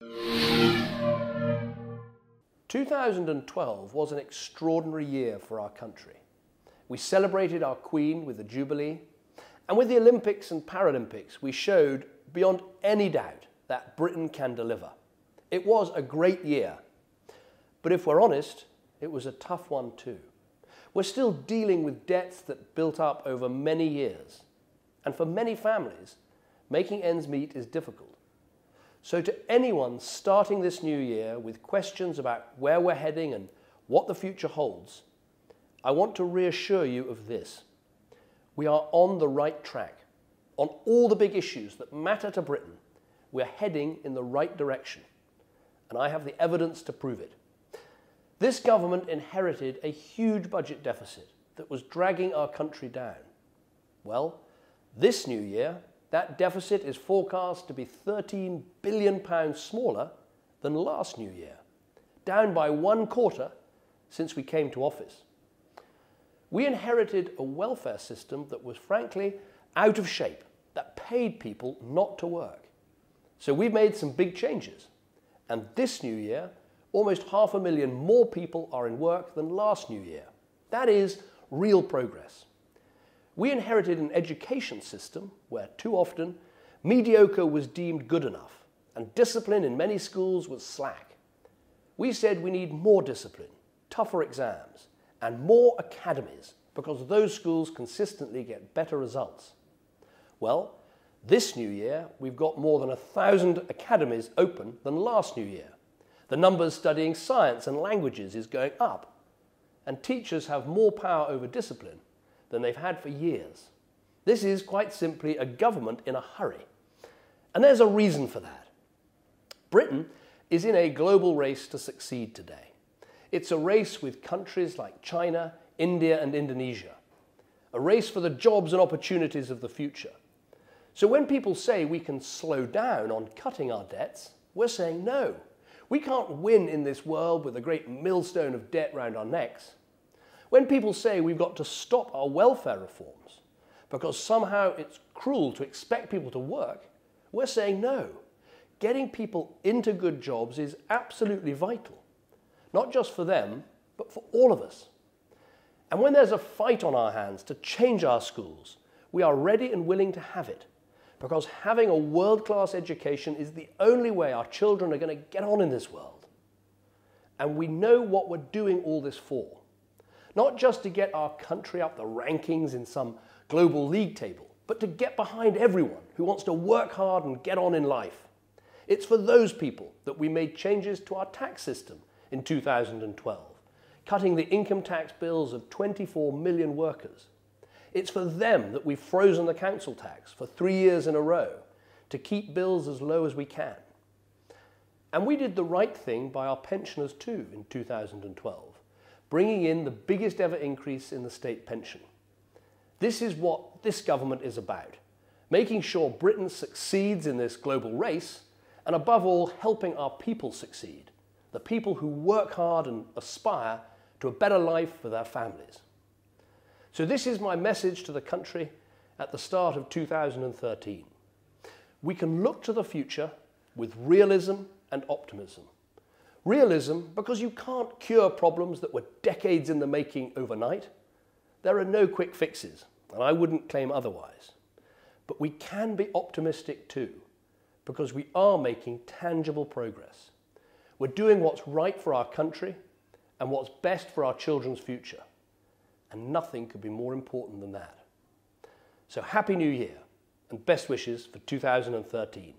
2012 was an extraordinary year for our country. We celebrated our Queen with the Jubilee, and with the Olympics and Paralympics, we showed beyond any doubt that Britain can deliver. It was a great year, but if we're honest, it was a tough one too. We're still dealing with debts that built up over many years, and for many families, making ends meet is difficult. So to anyone starting this new year with questions about where we're heading and what the future holds, I want to reassure you of this. We are on the right track. On all the big issues that matter to Britain, we're heading in the right direction. And I have the evidence to prove it. This government inherited a huge budget deficit that was dragging our country down. Well, this new year, that deficit is forecast to be £13 billion smaller than last new year, down by 1/4 since we came to office. We inherited a welfare system that was frankly out of shape, that paid people not to work. So we've made some big changes. And this new year, almost 500,000 more people are in work than last new year. That is real progress. We inherited an education system where too often mediocre was deemed good enough and discipline in many schools was slack. We said we need more discipline, tougher exams and more academies because those schools consistently get better results. Well, this new year we've got more than 1,000 academies open than last new year. The numbers studying science and languages is going up and teachers have more power over discipline than they've had for years. This is quite simply a government in a hurry. And there's a reason for that. Britain is in a global race to succeed today. It's a race with countries like China, India and Indonesia. A race for the jobs and opportunities of the future. So when people say we can slow down on cutting our debts, we're saying no. We can't win in this world with a great millstone of debt round our necks. When people say we've got to stop our welfare reforms because somehow it's cruel to expect people to work, we're saying no. Getting people into good jobs is absolutely vital, not just for them, but for all of us. And when there's a fight on our hands to change our schools, we are ready and willing to have it, because having a world-class education is the only way our children are going to get on in this world. And we know what we're doing all this for. Not just to get our country up the rankings in some global league table, but to get behind everyone who wants to work hard and get on in life. It's for those people that we made changes to our tax system in 2012, cutting the income tax bills of 24 million workers. It's for them that we've frozen the council tax for 3 years in a row to keep bills as low as we can. And we did the right thing by our pensioners too in 2012. Bringing in the biggest ever increase in the state pension. This is what this government is about, making sure Britain succeeds in this global race and above all helping our people succeed, the people who work hard and aspire to a better life for their families. So this is my message to the country at the start of 2013. We can look to the future with realism and optimism. Realism, because you can't cure problems that were decades in the making overnight. There are no quick fixes, and I wouldn't claim otherwise. But we can be optimistic too, because we are making tangible progress. We're doing what's right for our country and what's best for our children's future. And nothing could be more important than that. So Happy New Year and best wishes for 2013.